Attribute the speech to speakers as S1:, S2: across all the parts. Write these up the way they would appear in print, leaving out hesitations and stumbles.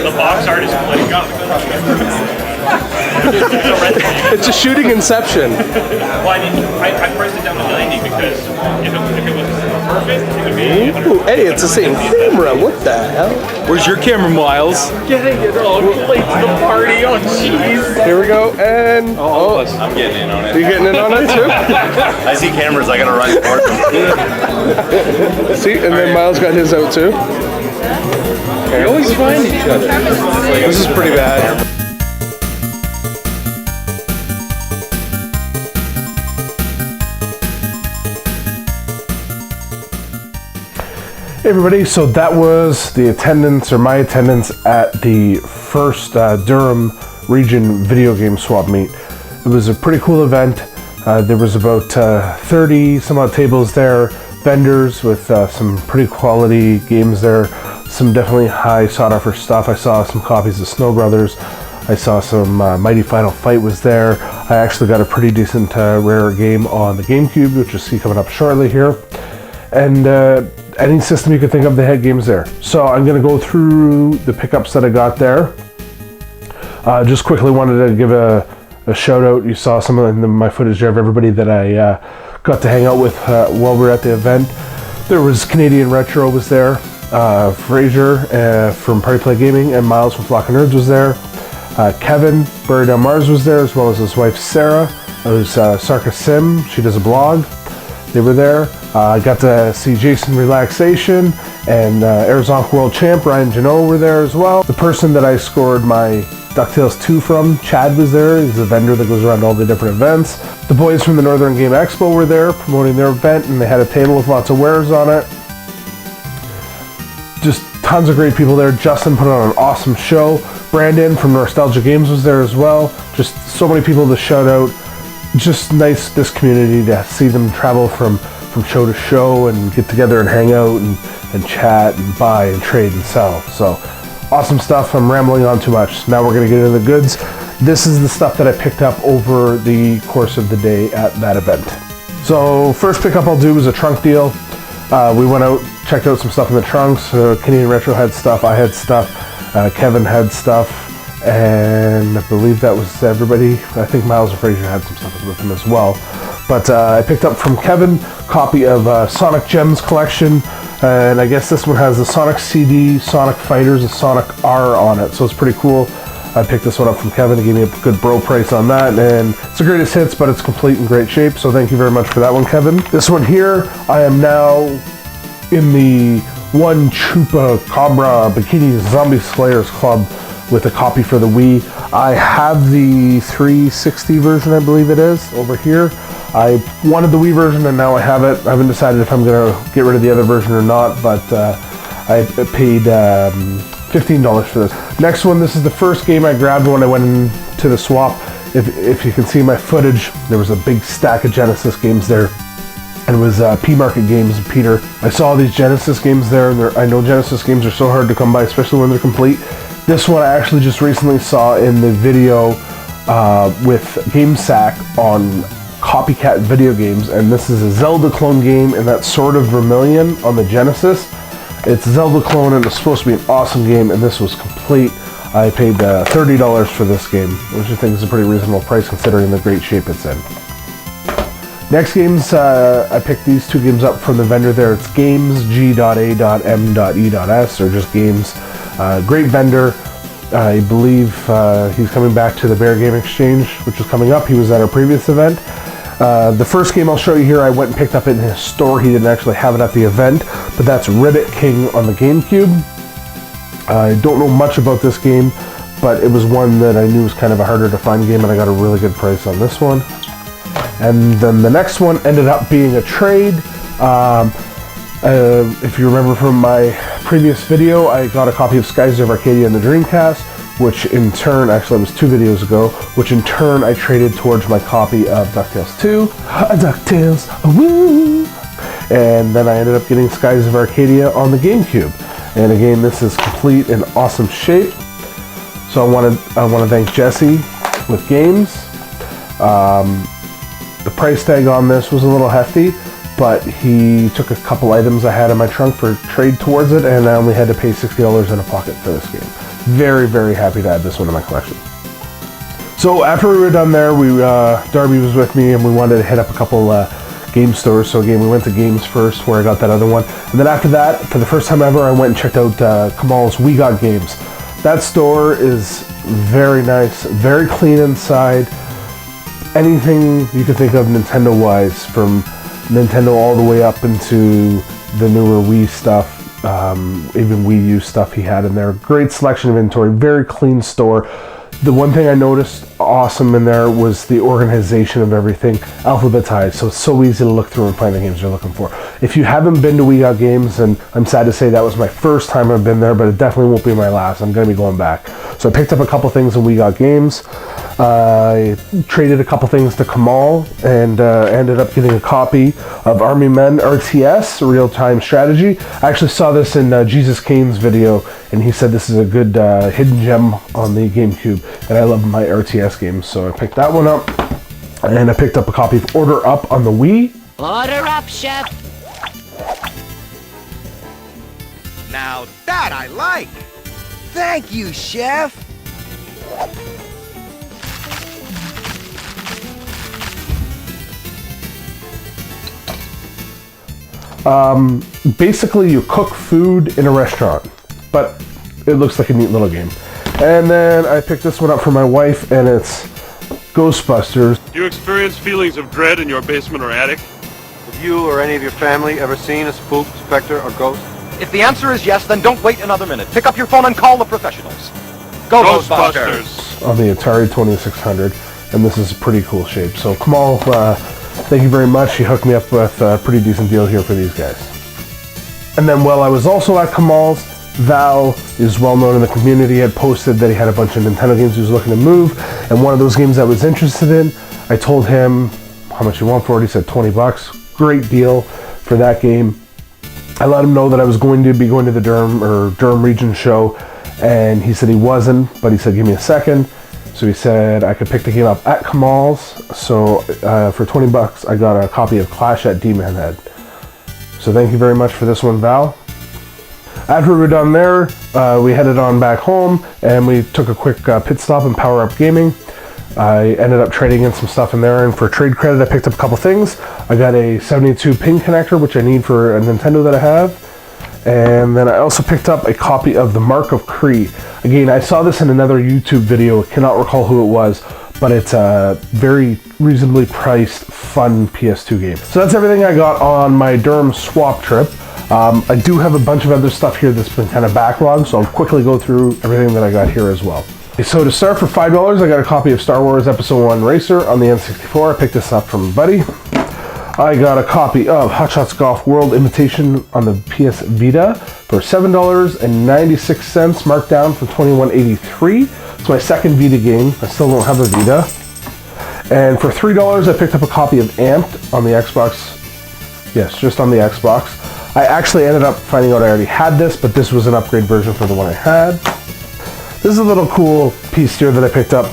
S1: The box art is splitting up.
S2: It's a shooting Inception.
S1: Well, I priced it down to 90 because if it was perfect, it would be.
S2: Ooh, hey, it's the same camera. What the hell?
S3: Where's your camera, Miles?
S1: Getting it all late to the party. Oh, jeez.
S2: Here we go, and
S3: I'm getting in on it.
S2: you getting in on it too?
S4: I see cameras, I gotta run toward them.
S2: See, and then Miles got his out too.
S3: We always find each other.
S2: This is pretty bad. Hey everybody, so that was the attendance, or my attendance, at the first Durham Region Video Game Swap Meet. It was a pretty cool event. There was about 30 some odd tables there, vendors with some pretty quality games there, some definitely high sought after stuff. I saw some copies of Snow Brothers. I saw some Mighty Final Fight was there. I actually got a pretty decent rare game on the GameCube, which you'll see coming up shortly here. And any system you could think of, they had games there. So I'm going to go through the pickups that I got there. Just quickly wanted to give a shout out. You saw some of my footage there of everybody that I got to hang out with while we were at the event. There was Canadian Retro was there. Fraser from Party Play Gaming and Miles from Flock of Nerds was there. Kevin, Buried on Mars was there, as well as his wife Sarah, who's Sarka Sim. She does a blog. They were there. I got to see Jason Relaxation and Zonk World Champ Ryan Genno were there as well. The person that I scored my DuckTales 2 from, Chad, was there. He's a vendor that goes around all the different events. The boys from the Northern Game Expo were there promoting their event, and they had a table with lots of wares on it. Just tons of great people there. Justin put on an awesome show. Brandon from Norsetalgia Games was there as well. Just so many people to shout out. Just nice, this community, to see them travel from show to show and get together and hang out and chat and buy and trade and sell. So awesome stuff. I'm rambling on too much. Now we're going to get into the goods. This is the stuff that I picked up over the course of the day at that event. So first pickup I'll do is a trunk deal. We went out, checked out some stuff in the trunks. Canadian Retro had stuff, I had stuff, Kevin had stuff, and I believe that was everybody. I think Miles and Fraser had some stuff with him as well. But I picked up from Kevin a copy of Sonic Gems collection, and I guess this one has the Sonic CD, Sonic Fighters, and Sonic R on it, so it's pretty cool. I picked this one up from Kevin. He gave me a good bro price on that, and it's the greatest hits, but it's complete in great shape, so thank you very much for that one, Kevin. This one here, I am now in the One Chupa Cabra Bikini Zombie Slayers Club with a copy for the Wii. I have the 360 version, I believe it is, over here. I wanted the Wii version, and now I have it. I haven't decided if I'm going to get rid of the other version or not, but I paid $15 for this. Next one, this is the first game I grabbed when I went into the swap. If you can see my footage, there was a big stack of Genesis games there. And it was P-Market Games, Peter. I saw these Genesis games there, and I know Genesis games are so hard to come by, especially when they're complete. This one I actually just recently saw in the video with GameSack on Copycat Video Games, and this is a Zelda clone game, and that's Sword of Vermilion on the Genesis. It's a Zelda clone, and it's supposed to be an awesome game, and this was complete. I paid $30 for this game, which I think is a pretty reasonable price considering the great shape it's in. Next games, I picked these two games up from the vendor there. It's Games, G.A.M.E.S, or just Games. Great vendor. I believe he's coming back to the Bear Game Exchange, which is coming up. He was at our previous event. The first game I'll show you here, I went and picked up in his store. He didn't actually have it at the event, but that's Ribbit King on the GameCube. I don't know much about this game, but it was one that I knew was kind of a harder to find game, and I got a really good price on this one. And then the next one ended up being a trade. If you remember from my previous video, I got a copy of Skies of Arcadia and the Dreamcast, which in turn, actually it was 2 videos ago, which in turn I traded towards my copy of DuckTales 2. DuckTales, woo! And then I ended up getting Skies of Arcadia on the GameCube. And again, this is complete in awesome shape. So I want to thank Jesse with Games. The price tag on this was a little hefty, but he took a couple items I had in my trunk for trade towards it, and I only had to pay $60 in a pocket for this game. Very, very happy to add this one to my collection. So after we were done there, Darby was with me, and we wanted to hit up a couple game stores. So again, we went to Games first, where I got that other one, and then after that, for the first time ever, I went and checked out Kamal's We Got Games. That store is very nice, very clean inside. Anything you could think of Nintendo-wise, from Nintendo all the way up into the newer Wii stuff, even Wii U stuff he had in there. Great selection of inventory, very clean store. The one thing I noticed awesome in there was the organization of everything, alphabetized, so it's so easy to look through and find the games you're looking for. If you haven't been to We Got Games, and I'm sad to say that was my first time I've been there, but it definitely won't be my last. I'm going to be going back. So I picked up a couple things in We Got Games. I traded a couple things to Kamal, and ended up getting a copy of Army Men RTS, Real-Time Strategy. I actually saw this in Jesus Kane's video, and he said this is a good hidden gem on the GameCube, and I love my RTS games, so I picked that one up. And I picked up a copy of Order Up on the Wii.
S5: Order up, chef!
S6: Now that I like! Thank you, chef!
S2: Basically you cook food in a restaurant, but it looks like a neat little game. And then I picked this one up for my wife, and it's Ghostbusters.
S7: Do you experience feelings of dread in your basement or attic?
S8: Have you or any of your family ever seen a spook, specter, or ghost?
S6: If the answer is yes, then don't wait another minute. Pick up your phone and call the professionals. Go Ghostbusters!
S2: On the Atari 2600, and this is a pretty cool shape. So Kamal, thank you very much. He hooked me up with a pretty decent deal here for these guys. And then while I was also at Kamal's, Val is well known in the community, had posted that he had a bunch of Nintendo games he was looking to move, and one of those games I was interested in, I told him how much you want for it. He said 20 bucks. Great deal for that game. I let him know that I was going to be going to the Durham region show, and he said he wasn't, but he said give me a second. So he said I could pick the game up at Kamal's. So for 20 bucks, I got a copy of Clash at Demon Head. So thank you very much for this one, Val. After we were done there, we headed on back home, and we took a quick pit stop in Power Up Gaming. I ended up trading in some stuff in there, and for trade credit, I picked up a couple things. I got a 72 pin connector, which I need for a Nintendo that I have. And then I also picked up a copy of The Mark of Kree. Again, I saw this in another YouTube video. I cannot recall who it was, but it's a very reasonably priced, fun PS2 game. So that's everything I got on my Durham swap trip. I do have a bunch of other stuff here that's been kind of backlogged, so I'll quickly go through everything that I got here as well. So to start, for $5, I got a copy of Star Wars Episode 1 Racer on the N64. I picked this up from a buddy. I got a copy of Hot Shots Golf World Imitation on the PS Vita for $7.96, marked down from $21.83. It's my second Vita game. I still don't have a Vita. And for $3, I picked up a copy of Amped on the Xbox. Yes, just on the Xbox. I actually ended up finding out I already had this, but this was an upgrade version for the one I had. This is a little cool piece here that I picked up.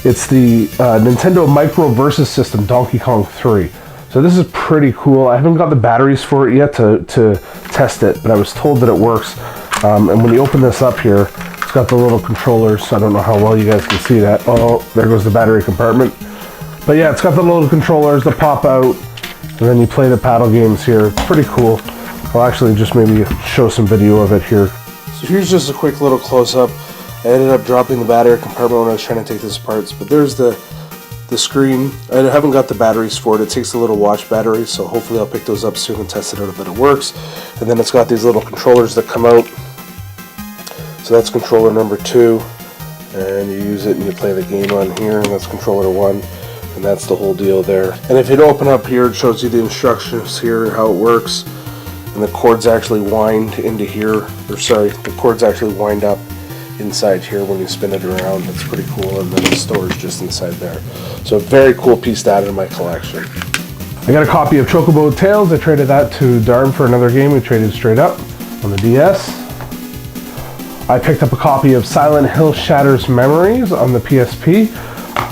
S2: It's the Nintendo Micro Versus System Donkey Kong 3. So this is pretty cool. I haven't got the batteries for it yet to test it, but I was told that it works. And when you open this up here, it's got the little controllers. I don't know how well you guys can see that. Oh, there goes the battery compartment. But yeah, it's got the little controllers that pop out, and then you play the paddle games here. It's pretty cool. I'll actually just maybe show some video of it here. So here's just a quick little close-up. I ended up dropping the battery compartment when I was trying to take this apart, but there's the screen. I haven't got the batteries for it. It takes a little watch battery, so hopefully I'll pick those up soon and test it out that it works. And then it's got these little controllers that come out. So that's controller number 2, and you use it and you play the game on here, and that's controller 1, and that's the whole deal there. And if you open up here, it shows you the instructions here and how it works, and the cords actually wind into here, or sorry, the cords actually wind up inside here when you spin it around. That's pretty cool, and then the storage just inside there. So a very cool piece to add in my collection. I got a copy of Chocobo Tales. I traded that to Durham for another game. We traded straight up on the DS. I picked up a copy of Silent Hill Shatter's Memories on the PSP.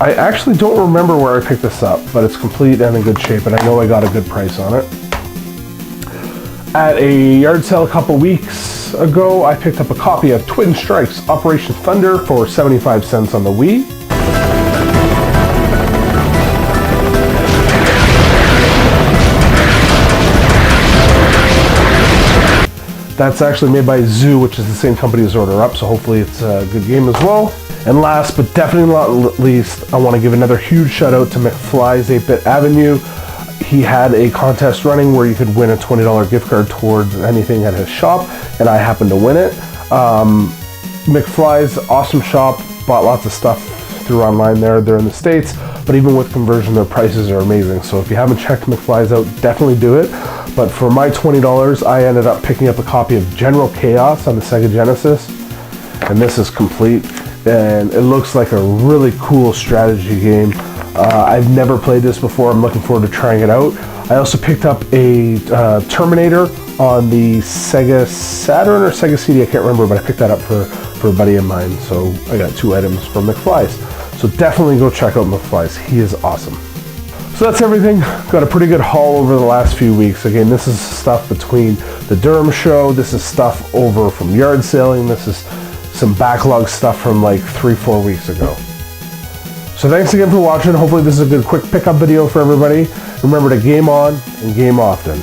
S2: I actually don't remember where I picked this up, but it's complete and in good shape, and I know I got a good price on it. At a yard sale a couple weeks ago, I picked up a copy of Twin Strikes Operation Thunder for 75 cents on the Wii. That's actually made by Zoo, which is the same company as Order Up, so hopefully it's a good game as well. And last but definitely not least, I want to give another huge shout out to McFly's 8-Bit Avenue. He had a contest running where you could win a $20 gift card towards anything at his shop, and I happened to win it. McFly's awesome shop, bought lots of stuff through online there. They're in the States, but even with conversion, their prices are amazing. So if you haven't checked McFly's out, definitely do it. But for my $20, I ended up picking up a copy of General Chaos on the Sega Genesis, and this is complete, and it looks like a really cool strategy game. I've never played this before. I'm looking forward to trying it out. I also picked up a Terminator on the Sega Saturn or Sega CD, I can't remember, but I picked that up for a buddy of mine. So I got 2 items from McFly's. So definitely go check out McFly's. He is awesome. So that's everything. Got a pretty good haul over the last few weeks. Again, this is stuff between the Durham show. This is stuff over from yard sailing. This is some backlog stuff from like 3-4 weeks ago. So thanks again for watching. Hopefully this is a good quick pickup video for everybody. Remember to game on and game often.